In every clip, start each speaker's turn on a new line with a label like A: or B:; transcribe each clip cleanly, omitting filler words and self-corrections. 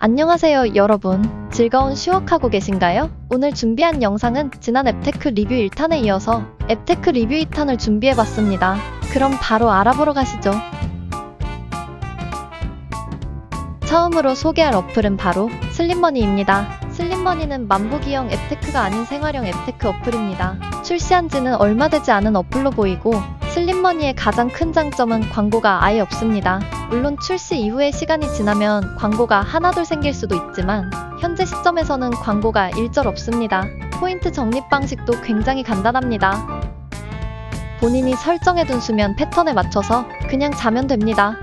A: 안녕하세요 여러분. 즐거운 휴학하고 계신가요? 오늘 준비한 영상은 지난 앱테크 리뷰 1탄에 이어서 앱테크 리뷰 2탄을 준비해봤습니다. 그럼 바로 알아보러 가시죠. 처음으로 소개할 어플은 바로 슬립머니입니다. 슬립머니는 만보기형 앱테크가 아닌 생활형 앱테크 어플입니다. 출시한 지는 얼마 되지 않은 어플로 보이고 슬립머니의 가장 큰 장점은 광고가 아예 없습니다. 물론 출시 이후에 시간이 지나면 광고가 하나둘 생길 수도 있지만 현재 시점에서는 광고가 일절 없습니다. 포인트 적립 방식도 굉장히 간단합니다. 본인이 설정해둔 수면 패턴에 맞춰서 그냥 자면 됩니다.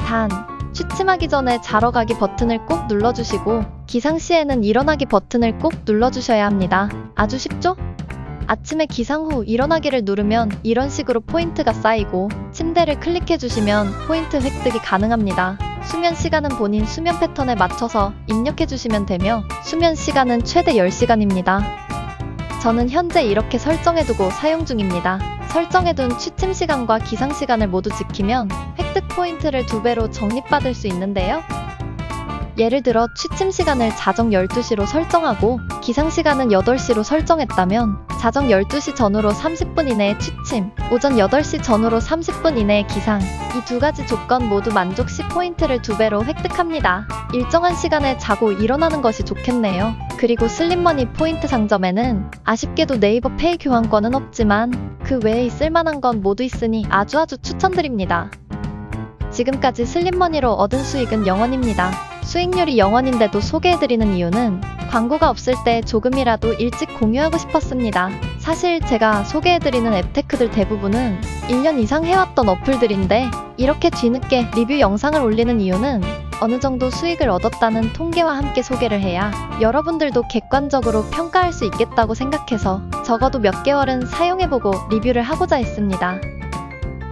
A: 단, 취침하기 전에 자러 가기 버튼을 꼭 눌러주시고 기상시에는 일어나기 버튼을 꼭 눌러주셔야 합니다. 아주 쉽죠? 아침에 기상 후 일어나기를 누르면 이런 식으로 포인트가 쌓이고 침대를 클릭해주시면 포인트 획득이 가능합니다. 수면 시간은 본인 수면 패턴에 맞춰서 입력해주시면 되며 수면 시간은 최대 10시간입니다. 저는 현재 이렇게 설정해두고 사용 중입니다. 설정해둔 취침 시간과 기상 시간을 모두 지키면 획득 포인트를 2배로 적립받을 수 있는데요. 예를 들어 취침 시간을 자정 12시로 설정하고 기상 시간은 8시로 설정했다면 자정 12시 전후로 30분 이내에 취침, 오전 8시 전후로 30분 이내에 기상, 이 두 가지 조건 모두 만족 시 포인트를 2배로 획득합니다. 일정한 시간에 자고 일어나는 것이 좋겠네요. 그리고 슬립머니 포인트 상점에는 아쉽게도 네이버 페이 교환권은 없지만 그 외에 있을만한 건 모두 있으니 아주 추천드립니다. 지금까지 슬립머니로 얻은 수익은 0원입니다. 수익률이 0원인데도 소개해드리는 이유는 광고가 없을 때 조금이라도 일찍 공유하고 싶었습니다. 사실 제가 소개해드리는 앱테크들 대부분은 1년 이상 해왔던 어플들인데 이렇게 뒤늦게 리뷰 영상을 올리는 이유는 어느 정도 수익을 얻었다는 통계와 함께 소개를 해야 여러분들도 객관적으로 평가할 수 있겠다고 생각해서 적어도 몇 개월은 사용해보고 리뷰를 하고자 했습니다.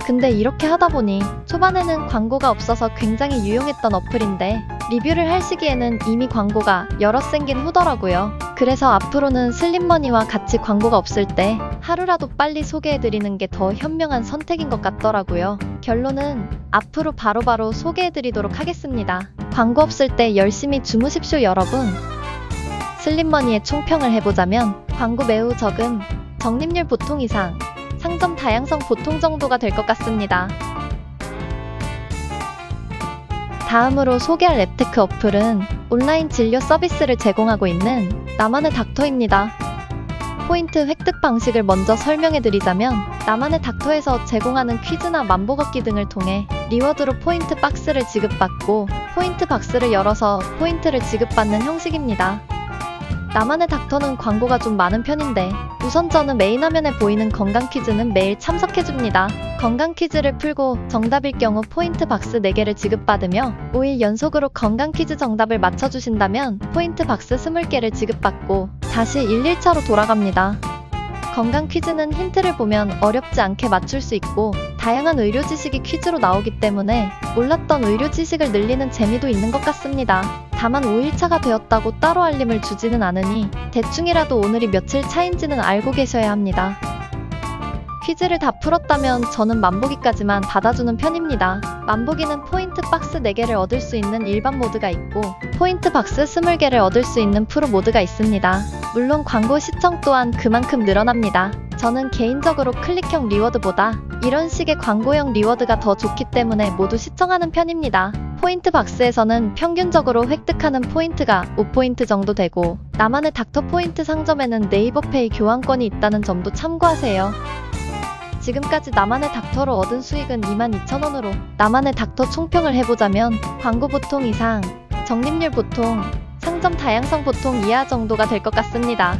A: 근데 이렇게 하다보니 초반에는 광고가 없어서 굉장히 유용했던 어플인데 리뷰를 할 시기에는 이미 광고가 여럿 생긴 후더라고요. 그래서 앞으로는 슬립머니와 같이 광고가 없을 때 하루라도 빨리 소개해드리는 게 더 현명한 선택인 것 같더라고요. 결론은 앞으로 바로바로 소개해드리도록 하겠습니다. 광고 없을 때 열심히 주무십시오 여러분. 슬립머니의 총평을 해보자면 광고 매우 적음, 적립률 보통 이상, 상점 다양성 보통 정도가 될 것 같습니다. 다음으로 소개할 앱테크 어플은 온라인 진료 서비스를 제공하고 있는 나만의 닥터입니다. 포인트 획득 방식을 먼저 설명해드리자면 나만의 닥터에서 제공하는 퀴즈나 만보 걷기 등을 통해 리워드로 포인트 박스를 지급받고 포인트 박스를 열어서 포인트를 지급받는 형식입니다. 나만의 닥터는 광고가 좀 많은 편인데 우선 저는 메인 화면에 보이는 건강 퀴즈는 매일 참석해줍니다. 건강 퀴즈를 풀고 정답일 경우 포인트 박스 4개를 지급받으며 5일 연속으로 건강 퀴즈 정답을 맞춰주신다면 포인트 박스 20개를 지급받고 다시 1일차로 돌아갑니다. 건강 퀴즈는 힌트를 보면 어렵지 않게 맞출 수 있고 다양한 의료 지식이 퀴즈로 나오기 때문에 몰랐던 의료 지식을 늘리는 재미도 있는 것 같습니다. 다만 5일차가 되었다고 따로 알림을 주지는 않으니 대충이라도 오늘이 며칠 차인지는 알고 계셔야 합니다. 퀴즈를 다 풀었다면 저는 만보기까지만 받아주는 편입니다. 만보기는 포인트 박스 4개를 얻을 수 있는 일반 모드가 있고 포인트 박스 20개를 얻을 수 있는 프로 모드가 있습니다. 물론 광고 시청 또한 그만큼 늘어납니다. 저는 개인적으로 클릭형 리워드보다 이런 식의 광고형 리워드가 더 좋기 때문에 모두 시청하는 편입니다. 포인트 박스에서는 평균적으로 획득하는 포인트가 5포인트 정도 되고 나만의 닥터 포인트 상점에는 네이버 페이 교환권이 있다는 점도 참고하세요. 지금까지 나만의 닥터로 얻은 수익은 22,000원으로 나만의 닥터 총평을 해보자면 광고 보통 이상, 적립률 보통, 상점 다양성 보통 이하 정도가 될 것 같습니다.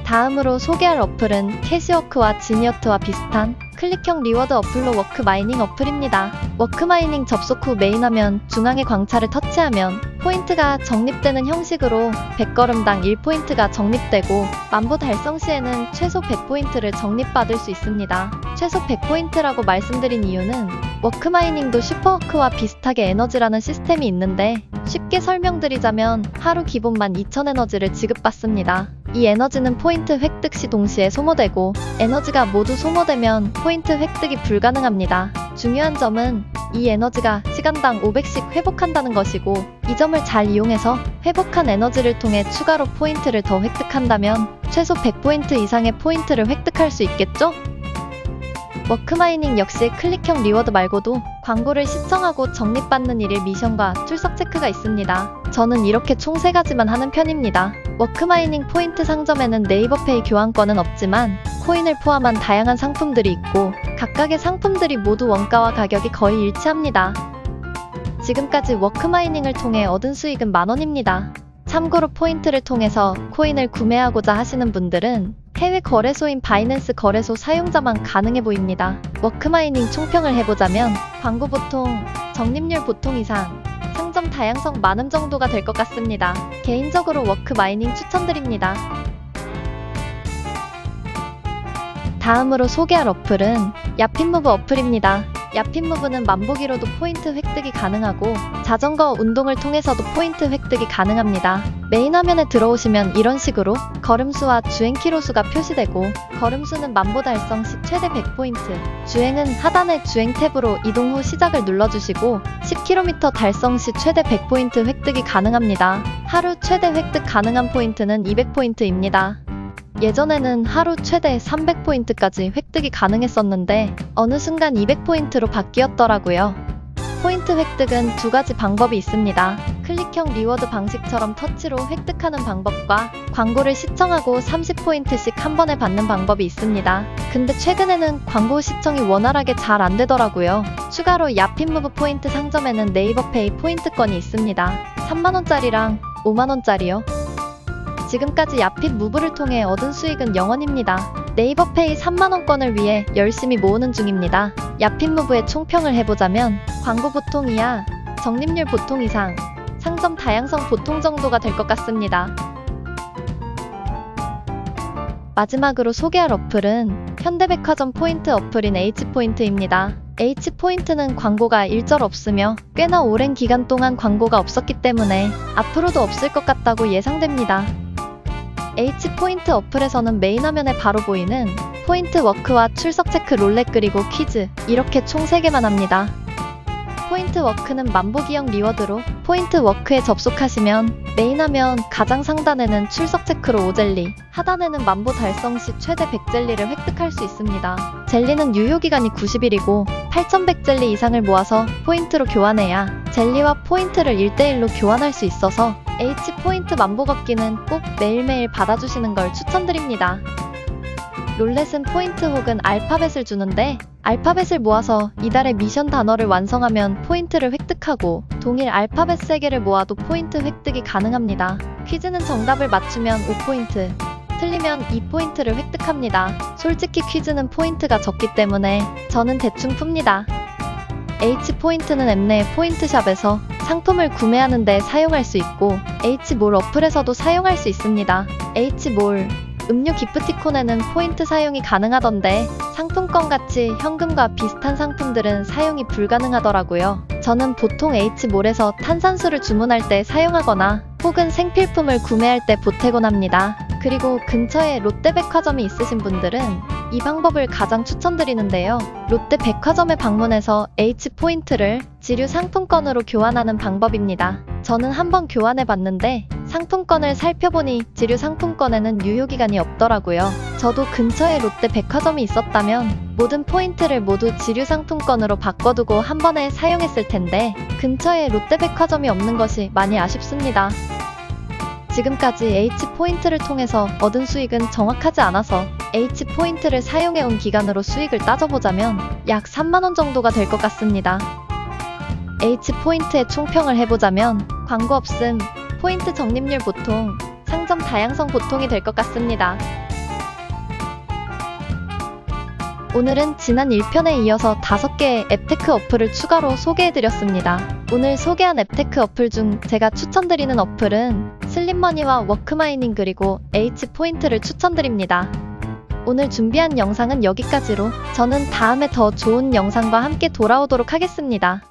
A: 다음으로 소개할 어플은 캐시워크와 지니어트와 비슷한 클릭형 리워드 어플로 워크마이닝 어플입니다. 워크마이닝 접속 후 메인 화면 중앙의 광차를 터치하면 포인트가 적립되는 형식으로 100걸음당 1포인트가 적립되고 만보 달성 시에는 최소 100포인트를 적립받을 수 있습니다. 최소 100포인트라고 말씀드린 이유는 워크마이닝도 슈퍼워크와 비슷하게 에너지라는 시스템이 있는데 쉽게 설명드리자면 하루 기본 12,000에너지를 지급받습니다. 이 에너지는 포인트 획득 시 동시에 소모되고 에너지가 모두 소모되면 포인트 획득이 불가능합니다. 중요한 점은 이 에너지가 시간당 500씩 회복한다는 것이고, 이 점을 잘 이용해서 회복한 에너지를 통해 추가로 포인트를 더 획득한다면 최소 100포인트 이상의 포인트를 획득할 수 있겠죠? 워크마이닝 역시 클릭형 리워드 말고도 광고를 시청하고 적립받는 일일 미션과 출석 체크가 있습니다. 저는 이렇게 총 3가지만 하는 편입니다. 워크마이닝 포인트 상점에는 네이버페이 교환권은 없지만 코인을 포함한 다양한 상품들이 있고 각각의 상품들이 모두 원가와 가격이 거의 일치합니다. 지금까지 워크마이닝을 통해 얻은 수익은 만원입니다. 참고로 포인트를 통해서 코인을 구매하고자 하시는 분들은 해외 거래소인 바이낸스 거래소 사용자만 가능해 보입니다. 워크마이닝 총평을 해보자면 광고 보통, 적립률 보통 이상, 상점 다양성 많음 정도가 될 것 같습니다. 개인적으로 워크마이닝 추천드립니다. 다음으로 소개할 어플은 야핀무브 어플입니다. 야핀무브는 만보기로도 포인트 획득이 가능하고 자전거 운동을 통해서도 포인트 획득이 가능합니다. 메인 화면에 들어오시면 이런 식으로 걸음수와 주행 키로수가 표시되고 걸음수는 만보 달성 시 최대 100포인트, 주행은 하단의 주행 탭으로 이동 후 시작을 눌러주시고 10km 달성 시 최대 100포인트 획득이 가능합니다. 하루 최대 획득 가능한 포인트는 200포인트입니다. 예전에는 하루 최대 300포인트까지 획득이 가능했었는데 어느 순간 200포인트로 바뀌었더라고요. 포인트 획득은 2가지 방법이 있습니다. 클릭형 리워드 방식처럼 터치로 획득하는 방법과 광고를 시청하고 30포인트씩 한 번에 받는 방법이 있습니다. 근데 최근에는 광고 시청이 원활하게 잘 안 되더라고요. 추가로 야핀무브 포인트 상점에는 네이버페이 포인트권이 있습니다. 3만원짜리랑 5만원짜리요. 지금까지 야핀무브를 통해 얻은 수익은 0원입니다. 네이버페이 3만원권을 위해 열심히 모으는 중입니다. 야핀무브의 총평을 해보자면 광고 보통 이하, 적립률 보통 이상, 상점 다양성 보통 정도가 될 것 같습니다. 마지막으로 소개할 어플은 현대백화점 포인트 어플인 H포인트입니다. H포인트는 광고가 일절 없으며 꽤나 오랜 기간 동안 광고가 없었기 때문에 앞으로도 없을 것 같다고 예상됩니다. H포인트 어플에서는 메인 화면에 바로 보이는 포인트 워크와 출석 체크 롤렛 그리고 퀴즈 이렇게 총 3개만 합니다. 포인트 워크는 만보기형 리워드로 포인트 워크에 접속하시면 메인 화면 가장 상단에는 출석 체크로 5젤리, 하단에는 만보 달성 시 최대 100젤리를 획득할 수 있습니다. 젤리는 유효기간이 90일이고 8100젤리 이상을 모아서 포인트로 교환해야 젤리와 포인트를 1대1로 교환할 수 있어서 H포인트 만보 걷기는 꼭 매일매일 받아주시는 걸 추천드립니다. 롤렛은 포인트 혹은 알파벳을 주는데 알파벳을 모아서 이달의 미션 단어를 완성하면 포인트를 획득하고 동일 알파벳 3개를 모아도 포인트 획득이 가능합니다. 퀴즈는 정답을 맞추면 5포인트, 틀리면 2포인트를 획득합니다. 솔직히 퀴즈는 포인트가 적기 때문에 저는 대충 풉니다. H포인트는 앱 내 포인트샵에서 상품을 구매하는 데 사용할 수 있고 H몰 어플에서도 사용할 수 있습니다. H몰 음료 기프티콘에는 포인트 사용이 가능하던데 상품권같이 현금과 비슷한 상품들은 사용이 불가능하더라고요. 저는 보통 H몰에서 탄산수를 주문할 때 사용하거나 혹은 생필품을 구매할 때 보태곤 합니다. 그리고 근처에 롯데백화점이 있으신 분들은 이 방법을 가장 추천드리는데요. 롯데백화점에 방문해서 H포인트를 지류 상품권으로 교환하는 방법입니다. 저는 한번 교환해봤는데 상품권을 살펴보니 지류 상품권에는 유효기간이 없더라고요. 저도 근처에 롯데백화점이 있었다면 모든 포인트를 모두 지류 상품권으로 바꿔두고 한 번에 사용했을 텐데 근처에 롯데백화점이 없는 것이 많이 아쉽습니다. 지금까지 H포인트를 통해서 얻은 수익은 정확하지 않아서 H포인트를 사용해온 기간으로 수익을 따져보자면 약 3만원 정도가 될 것 같습니다. H포인트의 총평을 해보자면 광고 없음, 포인트 적립률 보통, 상점 다양성 보통이 될 것 같습니다. 오늘은 지난 1편에 이어서 5개의 앱테크 어플을 추가로 소개해드렸습니다. 오늘 소개한 앱테크 어플 중 제가 추천드리는 어플은 슬립머니와 워크마이닝 그리고 H포인트를 추천드립니다. 오늘 준비한 영상은 여기까지로 저는 다음에 더 좋은 영상과 함께 돌아오도록 하겠습니다.